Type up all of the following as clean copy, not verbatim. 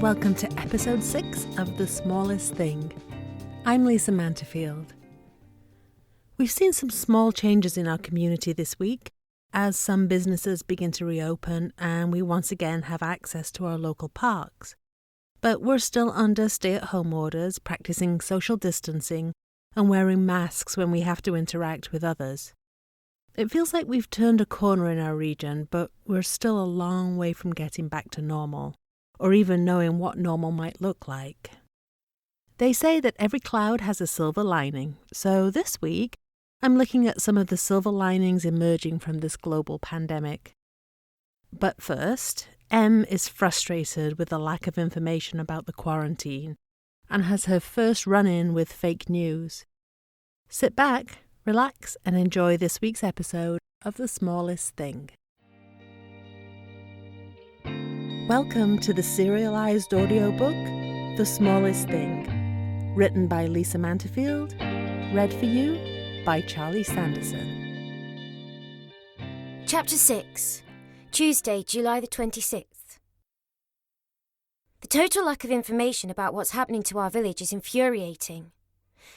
welcome to episode 6 of The Smallest Thing. I'm Lisa Manterfield. We've seen some small changes in our community this week as some businesses begin to reopen and we once again have access to our local parks. But we're still under stay-at-home orders, practicing social distancing and wearing masks when we have to interact with others. It feels like we've turned a corner in our region, but we're still a long way from getting back to normal, or even knowing what normal might look like. They say that every cloud has a silver lining, so this week I'm looking at some of the silver linings emerging from this global pandemic. But first, Em is frustrated with the lack of information about the quarantine and has her first run-in with fake news. Sit back, relax, and enjoy this week's episode of The Smallest Thing. Welcome to the serialized audiobook, The Smallest Thing, written by Lisa Manterfield, read for you by Charlie Sanderson. Chapter 6, Tuesday, July the 26th. The total lack of information about what's happening to our village is infuriating.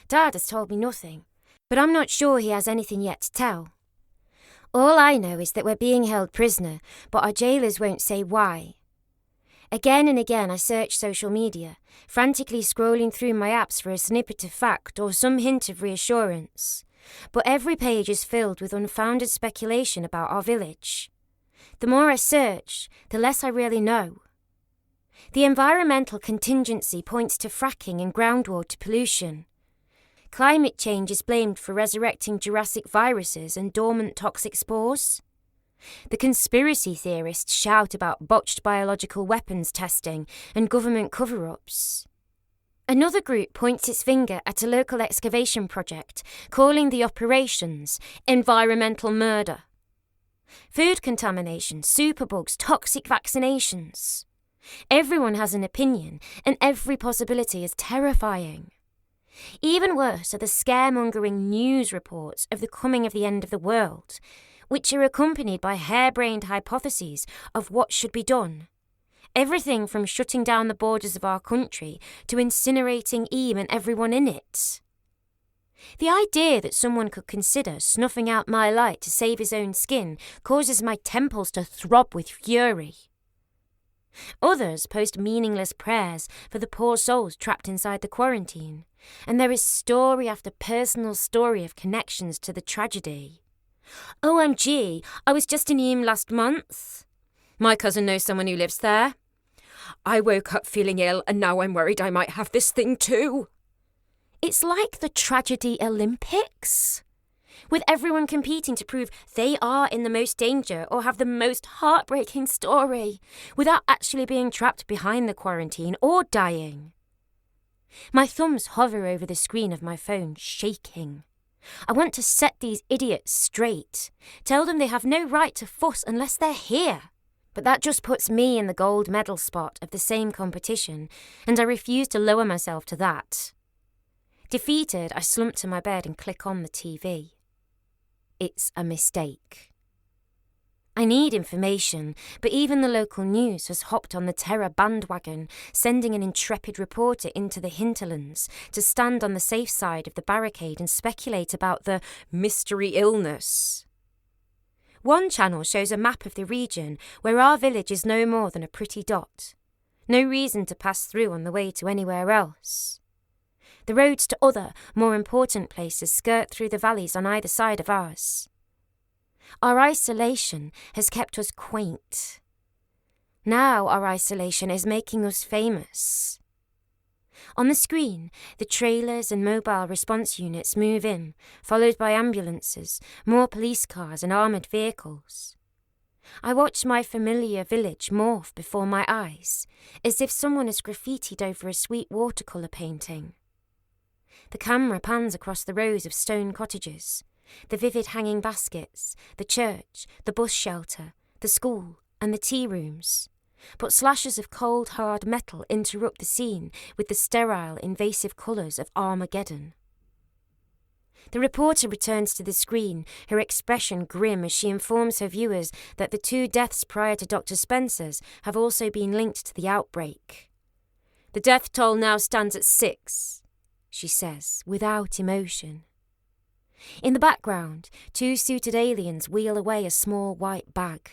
Dad has told me nothing, but I'm not sure he has anything yet to tell. All I know is that we're being held prisoner, but our jailers won't say why. Again and again I search social media, frantically scrolling through my apps for a snippet of fact or some hint of reassurance. But every page is filled with unfounded speculation about our village. The more I search, the less I really know. The environmental contingency points to fracking and groundwater pollution. Climate change is blamed for resurrecting Jurassic viruses and dormant toxic spores. The conspiracy theorists shout about botched biological weapons testing and government cover-ups. Another group points its finger at a local excavation project, calling the operations environmental murder. Food contamination, superbugs, toxic vaccinations. Everyone has an opinion, and every possibility is terrifying. Even worse are the scaremongering news reports of the coming of the end of the world, which are accompanied by harebrained hypotheses of what should be done. Everything from shutting down the borders of our country to incinerating Eve and everyone in it. The idea that someone could consider snuffing out my light to save his own skin causes my temples to throb with fury. Others post meaningless prayers for the poor souls trapped inside the quarantine, and there is story after personal story of connections to the tragedy. OMG, I was just in Eam last month. My cousin knows someone who lives there. I woke up feeling ill and now I'm worried I might have this thing too. It's like the Tragedy Olympics, with everyone competing to prove they are in the most danger or have the most heartbreaking story, without actually being trapped behind the quarantine or dying. My thumbs hover over the screen of my phone, shaking. I want to set these idiots straight, tell them they have no right to fuss unless they're here. But that just puts me in the gold medal spot of the same competition, and I refuse to lower myself to that. Defeated, I slump to my bed and click on the TV. It's a mistake. I need information, but even the local news has hopped on the terror bandwagon, sending an intrepid reporter into the hinterlands to stand on the safe side of the barricade and speculate about the mystery illness. One channel shows a map of the region where our village is no more than a pretty dot. No reason to pass through on the way to anywhere else. The roads to other, more important places skirt through the valleys on either side of ours. Our isolation has kept us quaint. Now our isolation is making us famous. On the screen, the trailers and mobile response units move in, followed by ambulances, more police cars and armoured vehicles. I watch my familiar village morph before my eyes, as if someone has graffitied over a sweet watercolour painting. The camera pans across the rows of stone cottages, the vivid hanging baskets, the church, the bus shelter, the school, and the tea rooms. But slashes of cold, hard metal interrupt the scene with the sterile, invasive colours of Armageddon. The reporter returns to the screen, her expression grim as she informs her viewers that the 2 deaths prior to Dr. Spencer's have also been linked to the outbreak. The death toll now stands at 6, she says, without emotion. In the background, 2 suited aliens wheel away a small white bag.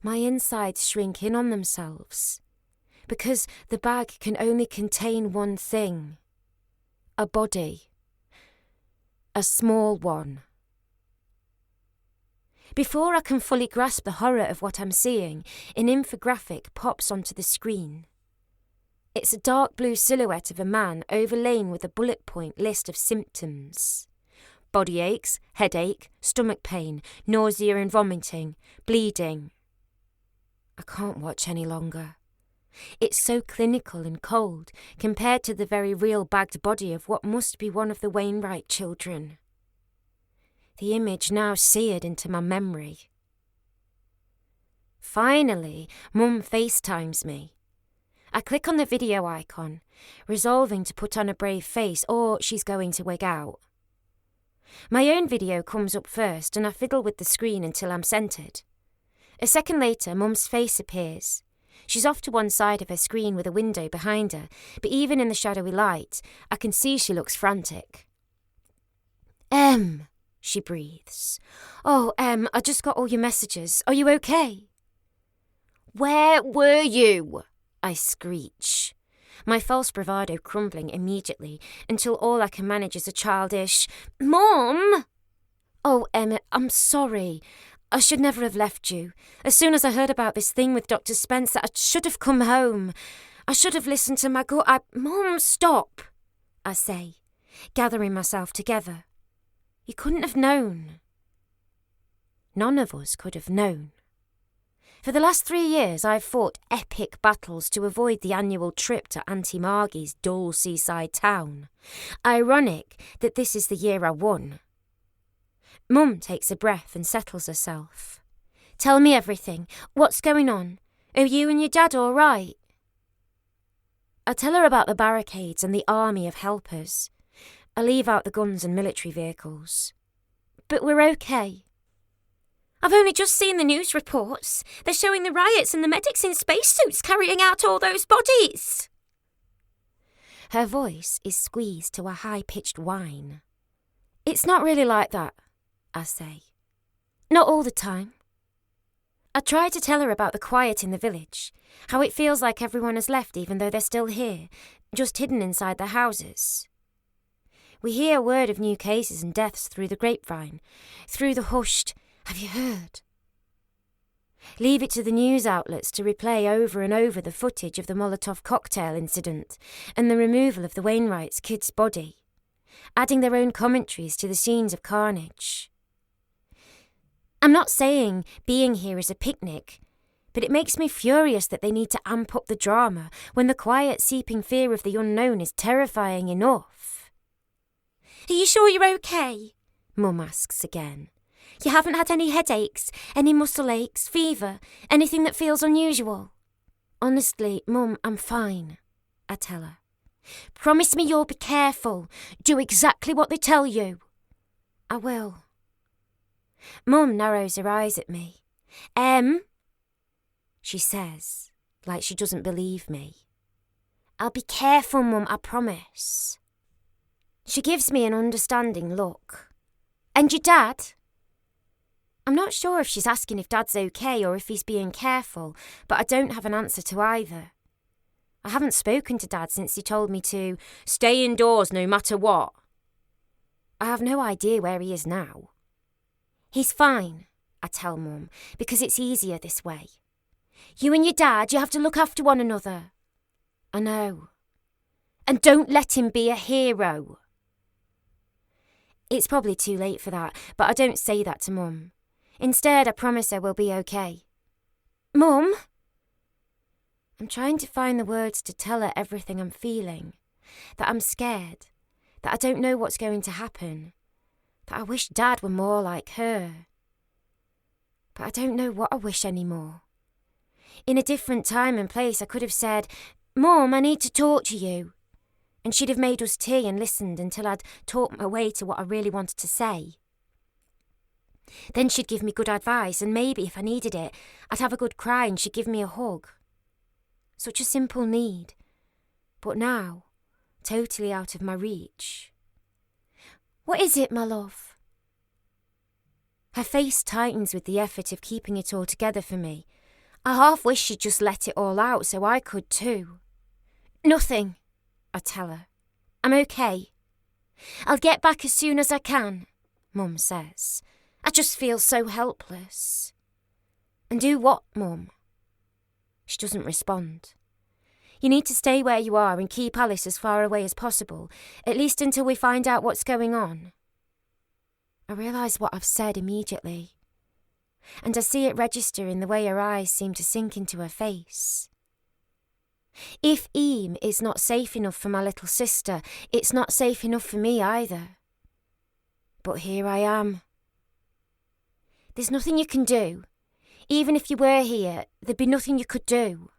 My insides shrink in on themselves, because the bag can only contain one thing: a body. A small one. Before I can fully grasp the horror of what I'm seeing, an infographic pops onto the screen. It's a dark blue silhouette of a man overlain with a bullet point list of symptoms: body aches, headache, stomach pain, nausea and vomiting, bleeding. I can't watch any longer. It's so clinical and cold compared to the very real bagged body of what must be one of the Wainwright children. The image now seared into my memory. Finally, Mum FaceTimes me. I click on the video icon, resolving to put on a brave face or she's going to wig out. My own video comes up first and I fiddle with the screen until I'm centred. A second later, Mum's face appears. She's off to one side of her screen with a window behind her, but even in the shadowy light, I can see she looks frantic. She breathes. Oh, I just got all your messages. Are you okay? Where were you? I screech. My false bravado crumbling immediately until all I can manage is a childish, Mom! Oh, Emmett, I'm sorry. I should never have left you. As soon as I heard about this thing with Dr. Spencer, I should have come home. I should have listened to my gut. Mom, stop, I say, gathering myself together. You couldn't have known. None of us could have known. For the last 3 years, I've fought epic battles to avoid the annual trip to Auntie Margie's dull seaside town. Ironic that this is the year I won. Mum takes a breath and settles herself. Tell me everything. What's going on? Are you and your dad all right? I tell her about the barricades and the army of helpers. I leave out the guns and military vehicles. But we're okay. I've only just seen the news reports. They're showing the riots and the medics in spacesuits carrying out all those bodies. Her voice is squeezed to a high-pitched whine. It's not really like that, I say. Not all the time. I try to tell her about the quiet in the village, how it feels like everyone has left even though they're still here, just hidden inside their houses. We hear word of new cases and deaths through the grapevine, through the hushed, have you heard? Leave it to the news outlets to replay over and over the footage of the Molotov cocktail incident and the removal of the Wainwright's kid's body, adding their own commentaries to the scenes of carnage. I'm not saying being here is a picnic, but it makes me furious that they need to amp up the drama when the quiet seeping fear of the unknown is terrifying enough. Are you sure you're okay? Mum asks again. You haven't had any headaches, any muscle aches, fever, anything that feels unusual? Honestly, Mum, I'm fine, I tell her. Promise me you'll be careful. Do exactly what they tell you. I will. Mum narrows her eyes at me. She says, like she doesn't believe me. I'll be careful, Mum, I promise. She gives me an understanding look. And your dad? I'm not sure if she's asking if Dad's okay or if he's being careful, but I don't have an answer to either. I haven't spoken to Dad since he told me to stay indoors no matter what. I have no idea where he is now. He's fine, I tell Mum, because it's easier this way. You and your dad, you have to look after one another. I know. And don't let him be a hero. It's probably too late for that, but I don't say that to Mum. Instead, I promise her we'll be okay. Mum? I'm trying to find the words to tell her everything I'm feeling. That I'm scared. That I don't know what's going to happen. That I wish Dad were more like her. But I don't know what I wish anymore. In a different time and place, I could have said, Mum, I need to talk to you. And she'd have made us tea and listened until I'd talked my way to what I really wanted to say. Then she'd give me good advice, and maybe, if I needed it, I'd have a good cry and she'd give me a hug. Such a simple need, but now, totally out of my reach. "What is it, my love?" Her face tightens with the effort of keeping it all together for me. I half wish she'd just let it all out so I could too. "Nothing," I tell her. "I'm okay. I'll get back as soon as I can," Mum says. "I just feel so helpless." "And do what, Mum?" She doesn't respond. "You need to stay where you are and keep Alice as far away as possible, at least until we find out what's going on." I realise what I've said immediately, and I see it register in the way her eyes seem to sink into her face. If Eam is not safe enough for my little sister, it's not safe enough for me either. But here I am. "There's nothing you can do. Even if you were here, there'd be nothing you could do."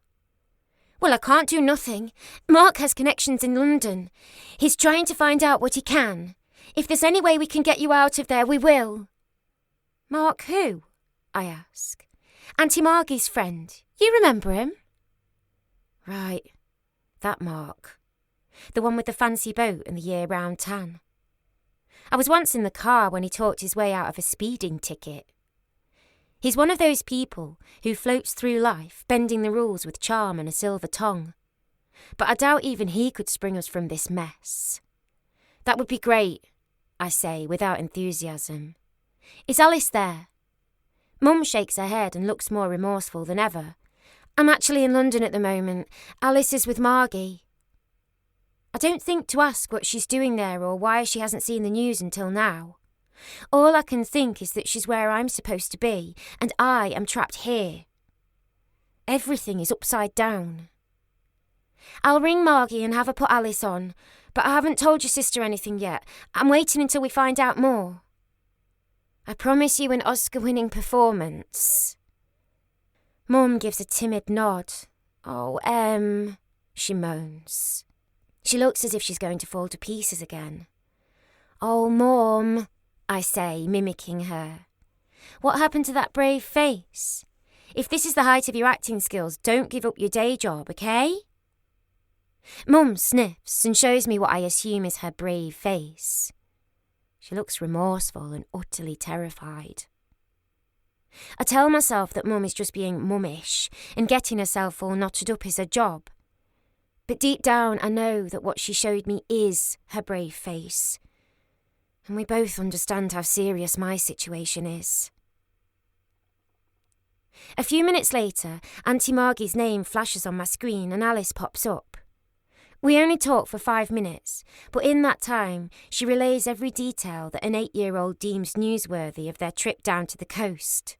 "Well, I can't do nothing. Mark has connections in London. He's trying to find out what he can. If there's any way we can get you out of there, we will." "Mark who?" I ask. "Auntie Margie's friend. You remember him?" Right, that Mark. The one with the fancy boat and the year-round tan. I was once in the car when he talked his way out of a speeding ticket. He's one of those people who floats through life, bending the rules with charm and a silver tongue. But I doubt even he could spring us from this mess. "That would be great," I say without enthusiasm. "Is Alice there?" Mum shakes her head and looks more remorseful than ever. "I'm actually in London at the moment. Alice is with Margie." I don't think to ask what she's doing there or why she hasn't seen the news until now. All I can think is that she's where I'm supposed to be, and I am trapped here. Everything is upside down. "I'll ring Margie and have her put Alice on, but I haven't told your sister anything yet. I'm waiting until we find out more." "I promise you an Oscar-winning performance." Mum gives a timid nod. "Oh, she moans. She looks as if she's going to fall to pieces again. "Oh, Mum," I say, mimicking her. "What happened to that brave face? If this is the height of your acting skills, don't give up your day job, okay?" Mum sniffs and shows me what I assume is her brave face. She looks remorseful and utterly terrified. I tell myself that Mum is just being mummish and getting herself all knotted up is her job. But deep down I know that what she showed me is her brave face. And we both understand how serious my situation is. A few minutes later, Auntie Margie's name flashes on my screen and Alice pops up. We only talk for 5 minutes, but in that time, she relays every detail that an 8-year-old deems newsworthy of their trip down to the coast.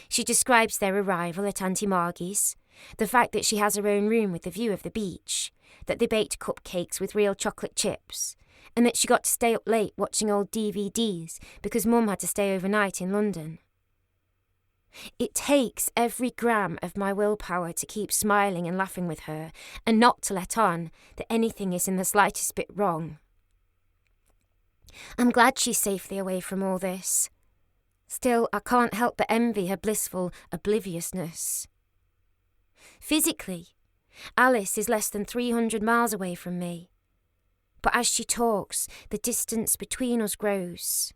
She describes their arrival at Auntie Margie's, the fact that she has her own room with a view of the beach, that they baked cupcakes with real chocolate chips, and that she got to stay up late watching old DVDs because Mum had to stay overnight in London. It takes every gram of my willpower to keep smiling and laughing with her and not to let on that anything is in the slightest bit wrong. I'm glad she's safely away from all this. Still, I can't help but envy her blissful obliviousness. Physically, Alice is less than 300 miles away from me. But as she talks, the distance between us grows.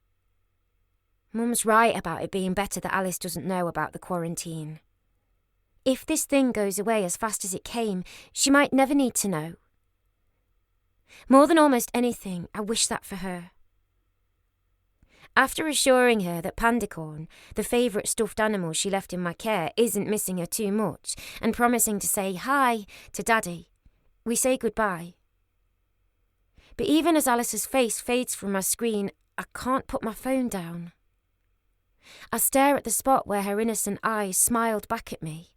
Mum's right about it being better that Alice doesn't know about the quarantine. If this thing goes away as fast as it came, she might never need to know. More than almost anything, I wish that for her. After assuring her that Pandacorn, the favourite stuffed animal she left in my care, isn't missing her too much, and promising to say hi to Daddy, we say goodbye. But even as Alice's face fades from my screen, I can't put my phone down. I stare at the spot where her innocent eyes smiled back at me.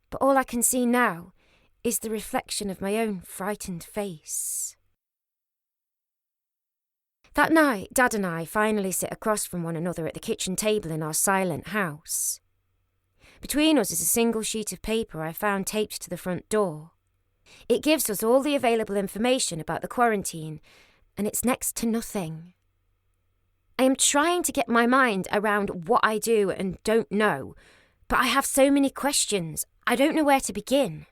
But all I can see now is the reflection of my own frightened face. That night, Dad and I finally sit across from one another at the kitchen table in our silent house. Between us is a single sheet of paper I found taped to the front door. It gives us all the available information about the quarantine, and it's next to nothing. I am trying to get my mind around what I do and don't know, but I have so many questions, I don't know where to begin.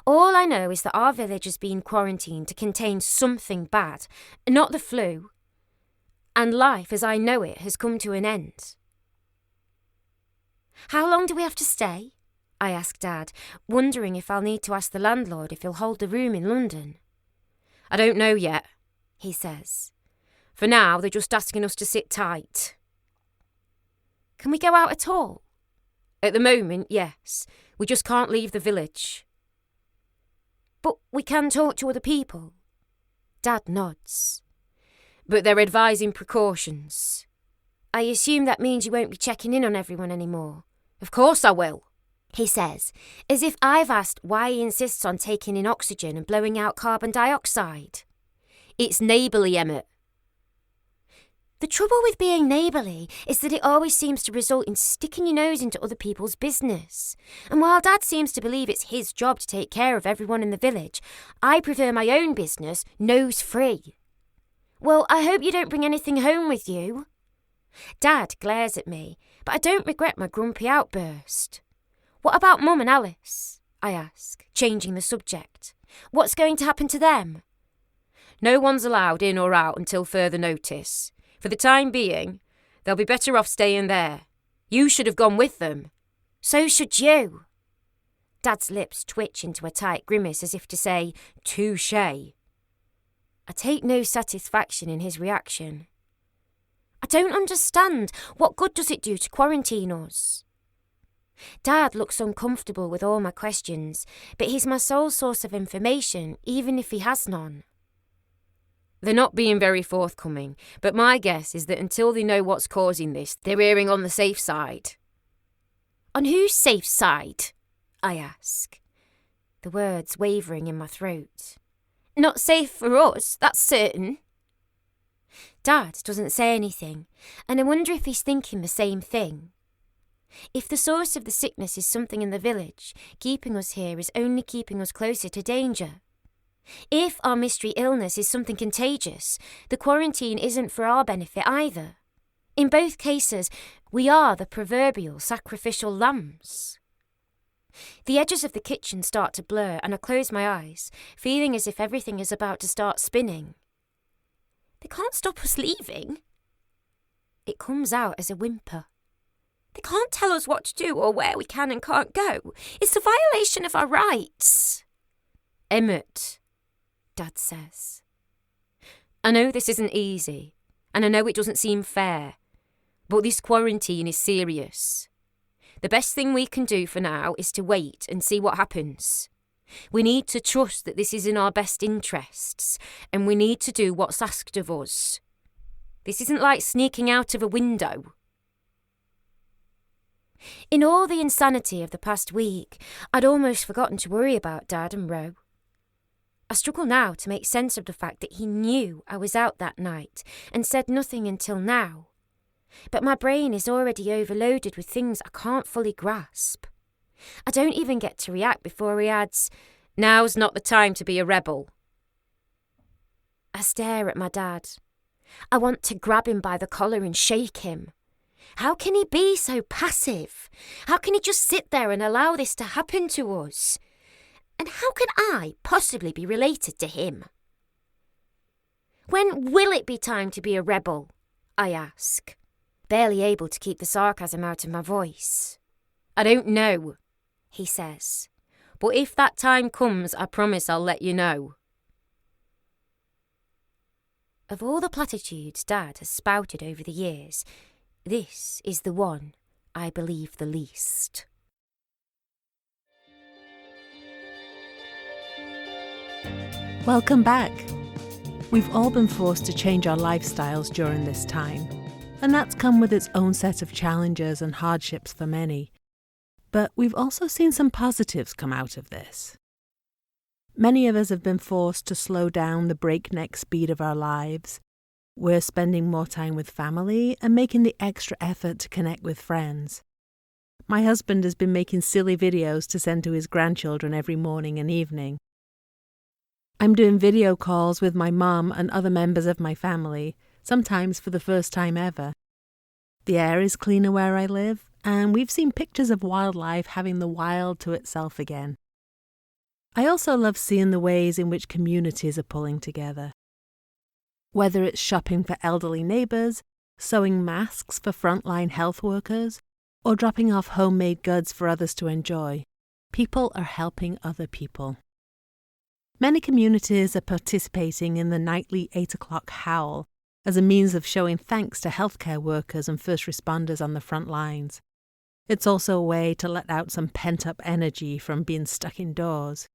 All I know is that our village has been quarantined to contain something bad, not the flu, and life as I know it has come to an end. How long do we have to stay? I ask Dad, wondering if I'll need to ask the landlord if he'll hold the room in London. I don't know yet, he says. For now, they're just asking us to sit tight. Can we go out at all? At the moment, yes. We just can't leave the village. But we can talk to other people. Dad nods. But they're advising precautions. I assume that means you won't be checking in on everyone anymore. Of course I will, he says, as if I've asked why he insists on taking in oxygen and blowing out carbon dioxide. It's neighbourly, Emmett. The trouble with being neighbourly is that it always seems to result in sticking your nose into other people's business. And while Dad seems to believe it's his job to take care of everyone in the village, I prefer my own business nose-free. Well, I hope you don't bring anything home with you. Dad glares at me, but I don't regret my grumpy outburst. What about Mum and Alice? I ask, changing the subject. What's going to happen to them? No one's allowed in or out until further notice. For the time being, they'll be better off staying there. You should have gone with them. So should you. Dad's lips twitch into a tight grimace as if to say, touché. I take no satisfaction in his reaction. I don't understand. What good does it do to quarantine us? Dad looks uncomfortable with all my questions, but he's my sole source of information, even if he has none. They're not being very forthcoming, but my guess is that until they know what's causing this, they're erring on the safe side. On whose safe side? I ask, the words wavering in my throat. Not safe for us, that's certain. Dad doesn't say anything, and I wonder if he's thinking the same thing. If the source of the sickness is something in the village, keeping us here is only keeping us closer to danger. If our mystery illness is something contagious, the quarantine isn't for our benefit either. In both cases, we are the proverbial sacrificial lambs. The edges of the kitchen start to blur and I close my eyes, feeling as if everything is about to start spinning. They can't stop us leaving. It comes out as a whimper. They can't tell us what to do or where we can and can't go. It's a violation of our rights. Emmett, Dad says. I know this isn't easy, and I know it doesn't seem fair, but this quarantine is serious. The best thing we can do for now is to wait and see what happens. We need to trust that this is in our best interests, and we need to do what's asked of us. This isn't like sneaking out of a window. In all the insanity of the past week, I'd almost forgotten to worry about Dad and Ro. I struggle now to make sense of the fact that he knew I was out that night and said nothing until now. But my brain is already overloaded with things I can't fully grasp. I don't even get to react before he adds, "Now's not the time to be a rebel." I stare at my dad. I want to grab him by the collar and shake him. How can he be so passive? How can he just sit there and allow this to happen to us? And how can I possibly be related to him? When will it be time to be a rebel? I ask, barely able to keep the sarcasm out of my voice. I don't know, he says. But if that time comes, I promise I'll let you know. Of all the platitudes Dad has spouted over the years, this is the one I believe the least. Welcome back. We've all been forced to change our lifestyles during this time, and that's come with its own set of challenges and hardships for many. But we've also seen some positives come out of this. Many of us have been forced to slow down the breakneck speed of our lives. We're spending more time with family and making the extra effort to connect with friends. My husband has been making silly videos to send to his grandchildren every morning and evening. I'm doing video calls with my mum and other members of my family, sometimes for the first time ever. The air is cleaner where I live, and we've seen pictures of wildlife having the wild to itself again. I also love seeing the ways in which communities are pulling together. Whether it's shopping for elderly neighbours, sewing masks for frontline health workers, or dropping off homemade goods for others to enjoy, people are helping other people. Many communities are participating in the nightly 8 o'clock howl as a means of showing thanks to healthcare workers and first responders on the front lines. It's also a way to let out some pent-up energy from being stuck indoors.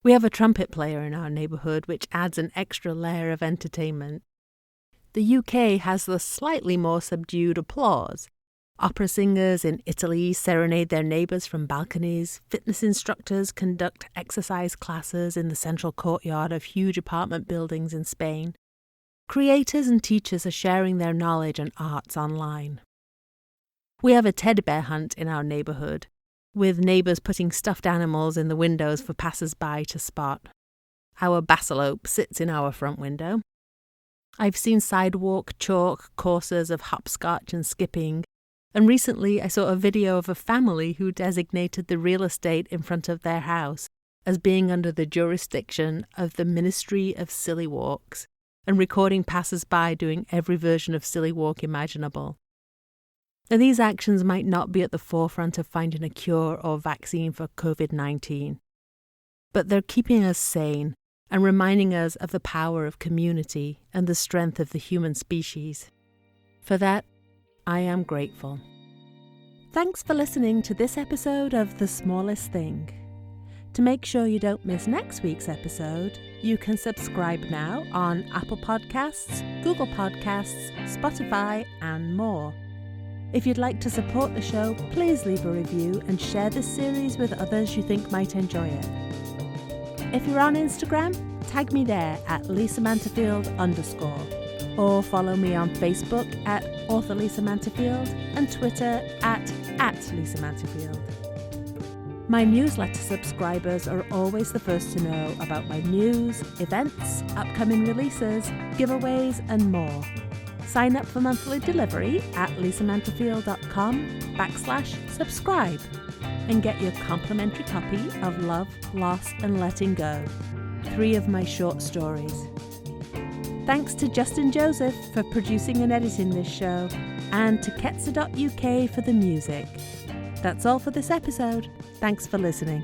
We have a trumpet player in our neighbourhood, which adds an extra layer of entertainment. The UK has the slightly more subdued applause. Opera singers in Italy serenade their neighbours from balconies, fitness instructors conduct exercise classes in the central courtyard of huge apartment buildings in Spain. Creators and teachers are sharing their knowledge and arts online. We have a teddy bear hunt in our neighbourhood, with neighbours putting stuffed animals in the windows for passers-by to spot. Our basilope sits in our front window. I've seen sidewalk chalk courses of hopscotch and skipping, and recently I saw a video of a family who designated the real estate in front of their house as being under the jurisdiction of the Ministry of Silly Walks, and recording passers-by doing every version of Silly Walk imaginable. Now, these actions might not be at the forefront of finding a cure or vaccine for COVID-19, but they're keeping us sane and reminding us of the power of community and the strength of the human species. For that, I am grateful. Thanks for listening to this episode of The Smallest Thing. To make sure you don't miss next week's episode, you can subscribe now on Apple Podcasts, Google Podcasts, Spotify, and more. If you'd like to support the show, please leave a review and share this series with others you think might enjoy it. If you're on Instagram, tag me there at LisaManterfield_, or follow me on Facebook at author Lisa Manterfield and Twitter at Lisa Manterfield. My newsletter subscribers are always the first to know about my news, events, upcoming releases, giveaways, and more. Sign up for monthly delivery at lisamanterfield.com/subscribe and get your complimentary copy of Love, Loss and Letting Go, 3 of my short stories. Thanks to Justin Joseph for producing and editing this show, and to Ketsa.uk for the music. That's all for this episode. Thanks for listening.